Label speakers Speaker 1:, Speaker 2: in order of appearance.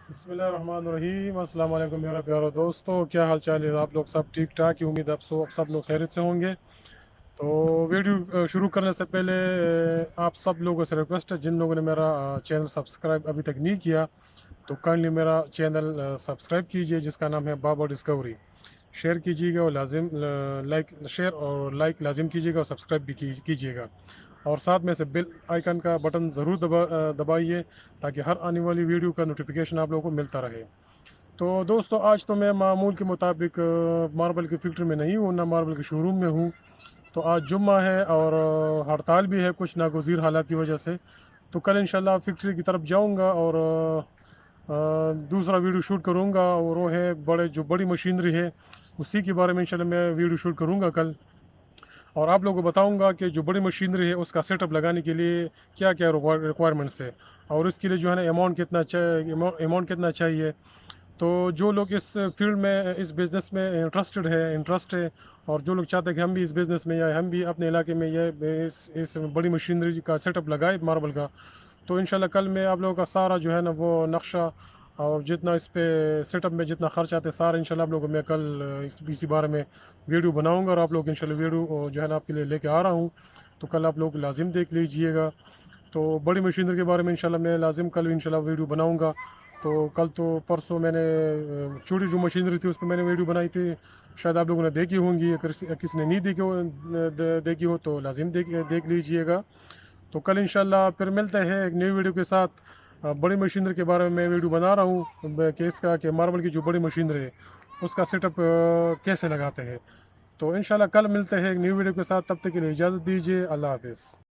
Speaker 1: बिस्मिल्लाहिर्रहमानिर्रहीम। अस्सलाम वालेकुम मेरा प्यारो दोस्तों, क्या हाल चाल है? आप लोग सब ठीक ठाक ही? उम्मीद आप सब लोग खैरियत से होंगे। तो वीडियो शुरू करने से पहले आप सब लोगों से रिक्वेस्ट है, जिन लोगों ने मेरा चैनल सब्सक्राइब अभी तक नहीं किया तो काइंडली मेरा चैनल सब्सक्राइब कीजिए, जिसका नाम है बाबर डिस्कवरी। शेयर कीजिएगा और लाजिम लाइक शेयर और लाइक लाजिम कीजिएगा और सब्सक्राइब भी कीजिएगा। और साथ में से बेल आइकन का बटन ज़रूर दबाइए ताकि हर आने वाली वीडियो का नोटिफिकेशन आप लोगों को मिलता रहे। तो दोस्तों, आज तो मैं मामूल के मुताबिक मार्बल की फैक्ट्री में नहीं हूँ, ना मार्बल के शोरूम में हूँ। तो आज जुम्मा है और हड़ताल भी है कुछ नागुज़ीर हालात की वजह से। तो कल इंशाल्लाह फैक्ट्री की तरफ जाऊँगा और दूसरा वीडियो शूट करूँगा, और वो है बड़ी मशीनरी है, उसी के बारे में इंशाल्लाह मैं वीडियो शूट करूँगा कल। और आप लोगों को बताऊंगा कि जो बड़ी मशीनरी है उसका सेटअप लगाने के लिए क्या क्या रिक्वायरमेंट्स है, और इसके लिए जो है ना अमाउंट कितना चाहिए। तो जो लोग इस फील्ड में, इस बिज़नेस में इंटरेस्ट है, और जो लोग चाहते हैं कि हम भी इस बिज़नेस में या हम भी अपने इलाके में ये इस बड़ी मशीनरी का सेटअप लगाए मार्बल का, तो इंशाल्लाह कल मैं आप लोगों का सारा जो है ना वो नक्शा और जितना इस पे सेटअप में जितना खर्च आते हैं सारा इंशाल्लाह आप लोगों को मैं कल इसी बारे में वीडियो बनाऊंगा, और आप लोग इंशाल्लाह वीडियो जो है ना आपके लिए लेके आ रहा हूँ। तो कल आप लोग लाजिम देख लीजिएगा। तो बड़ी मशीनरी के बारे में इंशाल्लाह मैं लाजिम कल इंशाल्लाह वीडियो बनाऊंगा। तो कल तो परसों मैंने छोटी जो मशीनरी थी उस पर मैंने वीडियो बनाई थी, शायद आप लोगों ने देखी होंगी। अगर किसी ने नहीं देखी हो तो लाजिम देख लीजिएगा। तो कल इंशाल्लाह फिर मिलते हैं एक नई वीडियो के साथ। बड़ी मशीनरी के बारे में मैं वीडियो बना रहा हूँ कि इसका कि मार्बल की जो बड़ी मशीनरी है उसका सेटअप कैसे लगाते हैं। तो इंशाल्लाह कल मिलते हैं एक नई वीडियो के साथ, तब तक के लिए इजाज़त दीजिए। अल्लाह हाफिज़।